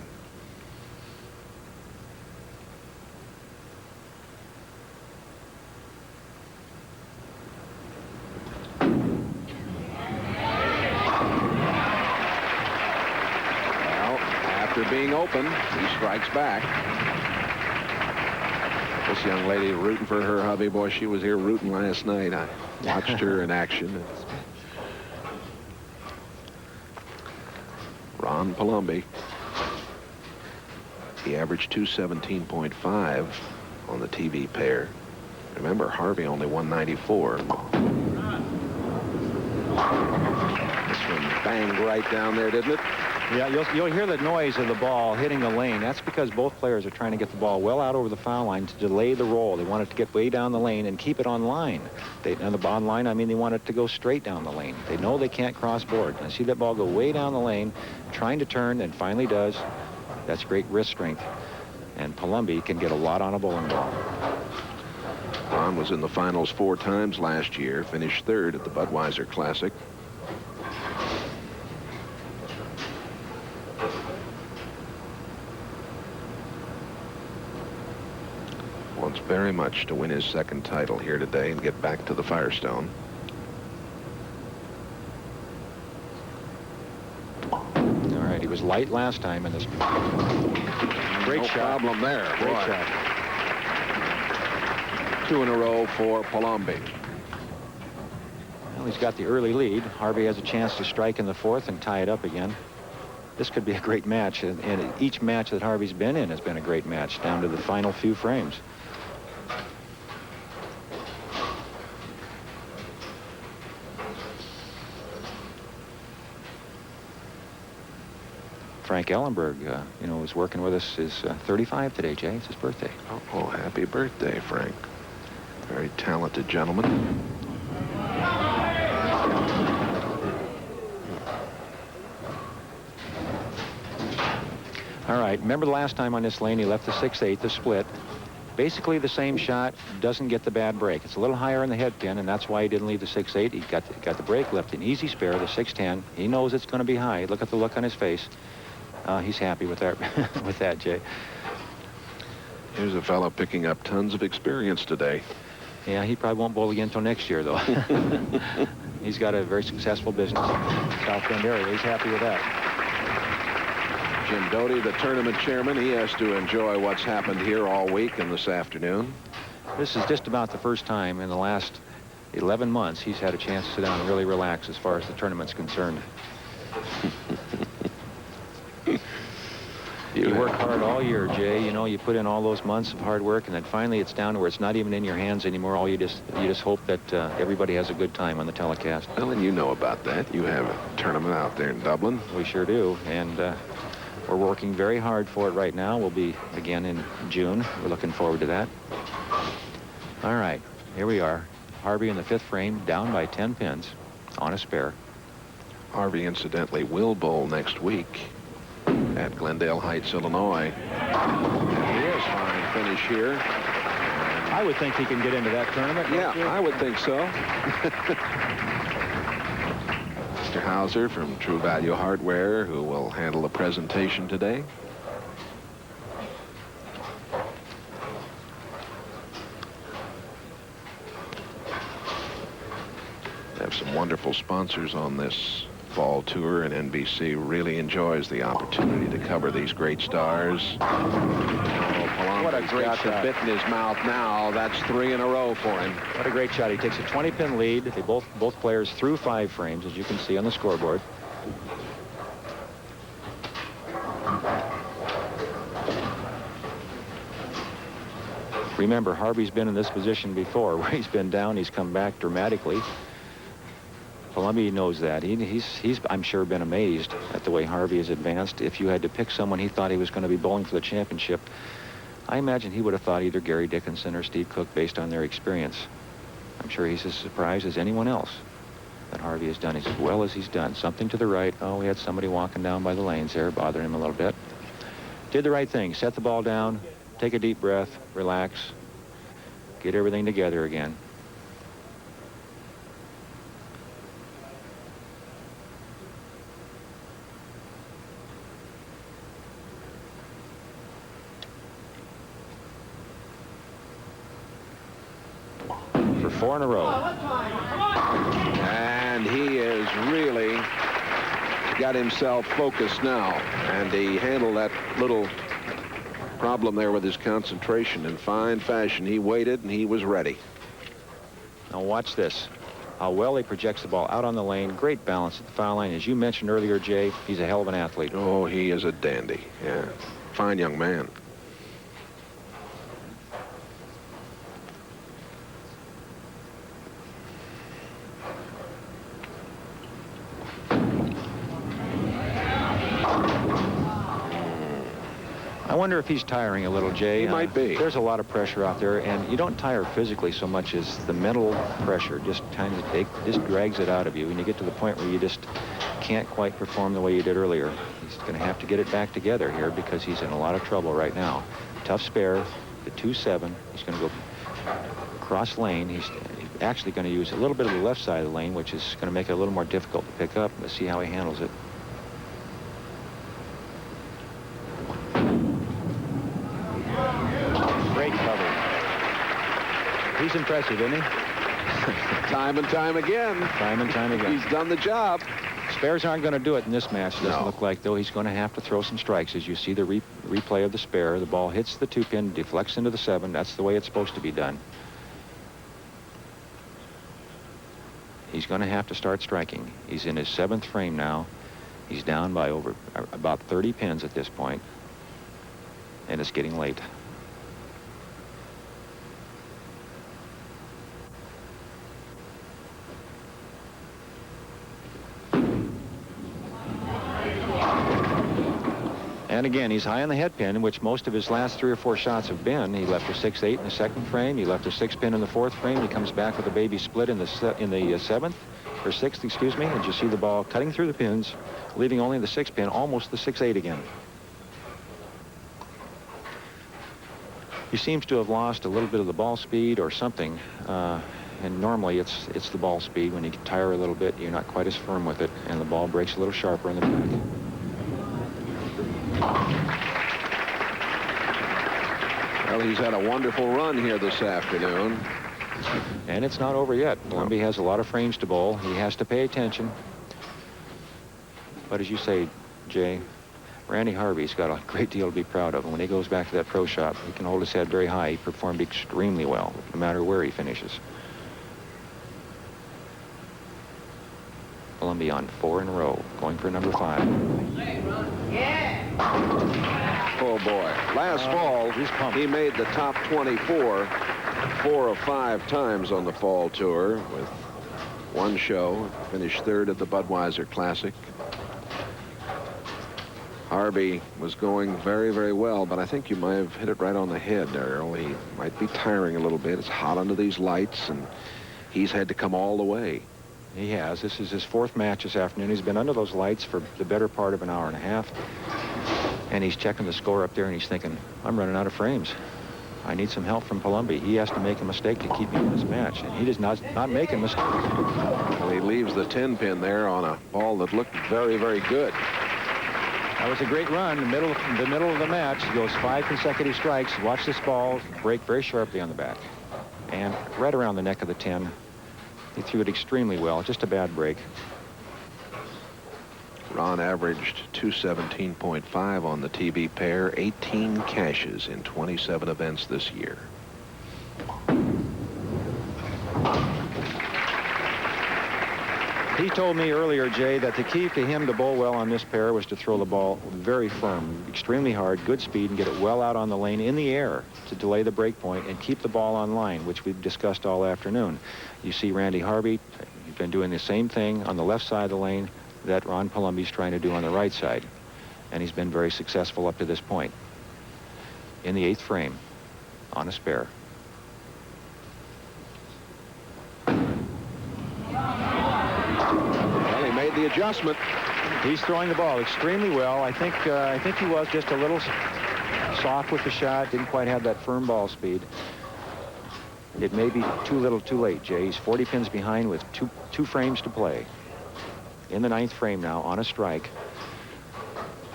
Well, after being open, he strikes back. This young lady rooting for her hubby. Boy, she was here rooting last night. I watched her in action. Ron Palombi. He averaged 217.5 on the TV pair. Remember, Harvey only 194. This one banged right down there, didn't it? Yeah, you'll hear the noise of the ball hitting the lane. That's because both players are trying to get the ball well out over the foul line to delay the roll. They want it to get way down the lane and keep it on line. On the bottom line, I mean, they want it to go straight down the lane. They know they can't cross board. And see that ball go way down the lane, trying to turn, and finally does. That's great wrist strength. And Palombi can get a lot on a bowling ball. Ron was in the finals 4 times last year, finished 3rd at the Budweiser Classic. Wants very much to win his 2nd title here today and get back to the Firestone. All right, he was light last time in this. Great No shot. problem there. Great Boy. shot. 2 in a row for Palombi. Well, he's got the early lead. Harvey has a chance to strike in the 4th and tie it up again. This could be a great match, and each match that Harvey's been in has been a great match, down to the final few frames. Frank Ellenberg, you know, is working with us, is 35 today, Jay. It's his birthday. Oh, happy birthday, Frank. Very talented gentleman. All right, remember the last time on this lane he left the 6/8, the split. Basically the same shot, doesn't get the bad break. It's a little higher in the head pin, and that's why he didn't leave the 6/8. He got the break, left an easy spare, the 610. He knows it's going to be high. Look at the look on his face. He's happy with that, with that, Jay. Here's a fellow picking up tons of experience today. Yeah, he probably won't bowl again until next year, though. He's got a very successful business in the South Bend area. He's happy with that. Jim Doty, the tournament chairman, he has to enjoy what's happened here all week and this afternoon. This is just about the first time in the last 11 months he's had a chance to sit down and really relax as far as the tournament's concerned. You work hard all year, Jay. You know, you put in all those months of hard work, and then finally it's down to where it's not even in your hands anymore. All you just hope that everybody has a good time on the telecast. Well, and you know about that. You have a tournament out there in Dublin. We sure do, and we're working very hard for it right now. We'll be again in June. We're looking forward to that. All right, here we are. Harvey in the 5th frame, down by 10 pins on a spare. Harvey, incidentally, will bowl next week at Glendale Heights, Illinois. And he is fine finish here. I would think he can get into that tournament. Yeah, I would think so. Mr. Hauser from True Value Hardware, who will handle the presentation today. They have some wonderful sponsors on this fall tour, and NBC really enjoys the opportunity to cover these great stars. What a great got shot. the bit in his mouth now. That's 3 in a row for him. What a great shot. He takes a 20-pin lead. They both players through 5 frames, as you can see on the scoreboard. Remember, Harvey's been in this position before, where he's been down, he's come back dramatically. Palombi knows that. He's, I'm sure, been amazed at the way Harvey has advanced. If you had to pick someone he thought he was going to be bowling for the championship, I imagine he would have thought either Gary Dickinson or Steve Cook based on their experience. I'm sure he's as surprised as anyone else that Harvey has done as well as he's done. Something to the right. Oh, we had somebody walking down by the lanes there, bothering him a little bit. Did the right thing. Set the ball down. take a deep breath, relax, get everything together again. For 4 in a row. And he is really got himself focused now. And he handled that little problem there with his concentration in fine fashion. He waited and he was ready. Now watch this. How well he projects the ball out on the lane. Great balance at the foul line. As you mentioned earlier, Jay, he's a hell of an athlete. Oh, he is a dandy. Yeah. Fine young man. I wonder if he's tiring a little, Jay. He might be. There's a lot of pressure out there, and you don't tire physically so much as the mental pressure just just drags it out of you, and you get to the point where you just can't quite perform the way you did earlier. He's going to have to get it back together here because he's in a lot of trouble right now. Tough spare, the 2-7. He's going to go cross lane. He's actually going to use a little bit of the left side of the lane, which is going to make it a little more difficult to pick up. Let's see how he handles it. Great cover. He's impressive, isn't he? Time and time again. Time and time again. He's done the job. Spares aren't going to do it in this match. It doesn't No. look like, though. He's going to have to throw some strikes. As you see the replay of the spare, the ball hits the 2-pin, deflects into the 7. That's the way it's supposed to be done. He's going to have to start striking. He's in his 7th frame now. He's down by about 30 pins at this point, and it's getting late. And again, he's high on the head pin, which most of his last 3 or 4 shots have been. He left a 6-8 in the 2nd frame. He left a 6-pin in the 4th frame. He comes back with a baby split in the 7th, or 6th, excuse me. And you see the ball cutting through the pins, leaving only the 6-pin, almost the 6-8 again. He seems to have lost a little bit of the ball speed or something. And normally it's the ball speed. When you tire a little bit, you're not quite as firm with it, and the ball breaks a little sharper in the back. Well, he's had a wonderful run here this afternoon. And it's not over yet. Palombi has a lot of frames to bowl. He has to pay attention. But as you say, Jay, Randy Harvey's got a great deal to be proud of. And when he goes back to that pro shop, he can hold his head very high. He performed extremely well, no matter where he finishes. Palombi on 4 in a row, going for number 5. Oh, boy. Last fall, he made the top 24 4 of 5 times on the fall tour with 1 show. Finished 3rd at the Budweiser Classic. Harvey was going very, very well, but I think you might have hit it right on the head, Earl. He might be tiring a little bit. It's hot under these lights, and he's had to come all the way. He has. This is his 4th match this afternoon. He's been under those lights for the better part of an hour and a half. And he's checking the score up there, and he's thinking, I'm running out of frames. I need some help from Palombi. He has to make a mistake to keep me in this match, and he does not making mistakes. Well, he leaves the 10-pin there on a ball that looked very, very good. That was a great run. The middle of the match. He goes 5 consecutive strikes. Watch this ball break very sharply on the back. And right around the neck of the 10. He threw it extremely well. Just a bad break. Ron averaged 217.5 on the TV pair, 18 cashes in 27 events this year. He told me earlier, Jay, that the key to him to bowl well on this pair was to throw the ball very firm, extremely hard, good speed, and get it well out on the lane in the air to delay the break point and keep the ball on line, which we've discussed all afternoon. You see Randy Harvey, he's been doing the same thing on the left side of the lane that Ron Palombi's trying to do on the right side. And he's been very successful up to this point. In the 8th frame, on a spare. Well, he made the adjustment. He's throwing the ball extremely well. I think he was just a little soft with the shot, didn't quite have that firm ball speed. It may be too little too late, Jay. He's 40 pins behind with two frames to play. In the 9th frame now, on a strike.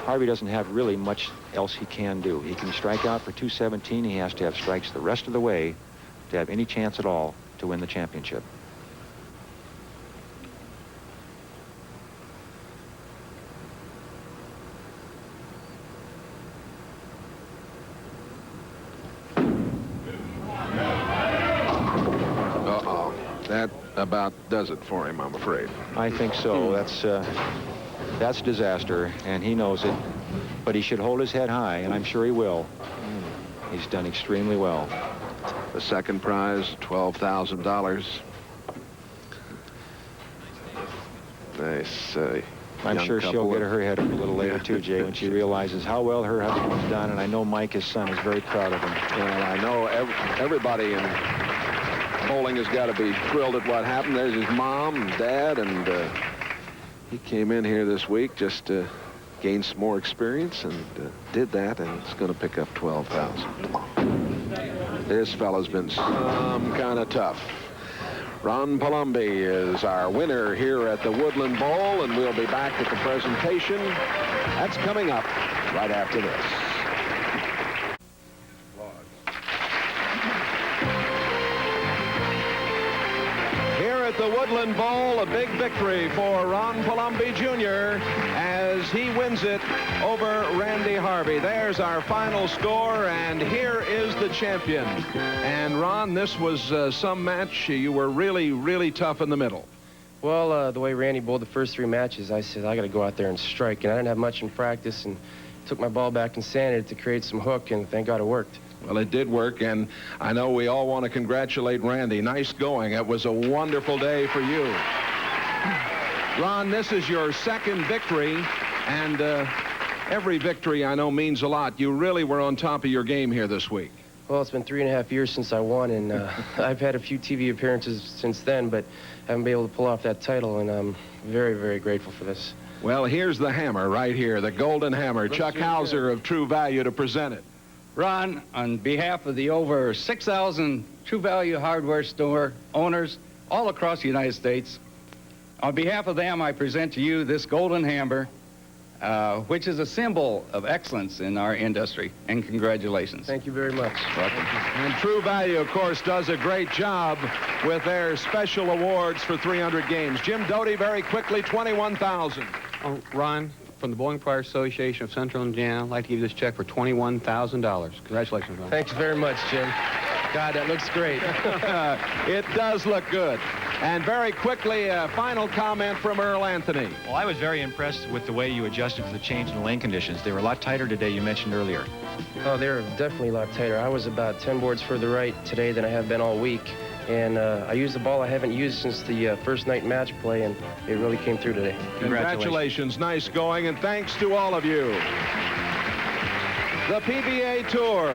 Harvey doesn't have really much else he can do. He can strike out for 217. He has to have strikes the rest of the way to have any chance at all to win the championship. That about does it for him, I'm afraid. I think so. That's disaster, and he knows it. But he should hold his head high, and I'm sure he will. He's done extremely well. The second prize, $12,000. Nice. I'm sure she'll get her head up a little later, too, Jay, when she realizes how well her husband's done, and I know Mike, his son, is very proud of him. Well, I know everybody in bowling has got to be thrilled at what happened. There's his mom and dad, and he came in here this week just to gain some more experience and did that, and it's going to pick up $12,000. This fellow's been some kind of tough. Ron Palombi is our winner here at the Woodland Bowl, and we'll be back at the presentation. That's coming up right after this. At the Woodland Bowl, a big victory for Ron Palombi Jr. as he wins it over Randy Harvey. There's our final score, and here is the champion. And Ron, this was some match. You were really, really tough in the middle. Well, the way Randy bowled the first 3 matches, I said, I got to go out there and strike. And I didn't have much in practice, and took my ball back and sanded it to create some hook, and thank God it worked. Well, it did work, and I know we all want to congratulate Randy. Nice going. It was a wonderful day for you. Ron, this is your second victory, and every victory I know means a lot. You really were on top of your game here this week. Well, it's been 3.5 years since I won, and I've had a few TV appearances since then, but haven't been able to pull off that title, and I'm very, very grateful for this. Well, here's the hammer right here, the golden hammer. Chuck Hauser of True Value to present it. Ron, on behalf of the over 6,000 True Value hardware store owners all across the United States, on behalf of them, I present to you this golden hammer, which is a symbol of excellence in our industry, and congratulations. Thank you very much. Welcome. And True Value, of course, does a great job with their special awards for 300 games. Jim Doty, very quickly, $21,000. Oh, Ron, from the Bowling Players Association of Central Indiana, I'd like to give you this check for $21,000. Congratulations, Ron. Thanks very much, Jim. God, that looks great. It does look good. And very quickly, a final comment from Earl Anthony. Well, I was very impressed with the way you adjusted to the change in the lane conditions. They were a lot tighter today, you mentioned earlier. Oh, they were definitely a lot tighter. I was about 10 boards further right today than I have been all week. And I used the ball I haven't used since the first night match play, and it really came through today. Congratulations. Nice going, and thanks to all of you. The PBA Tour.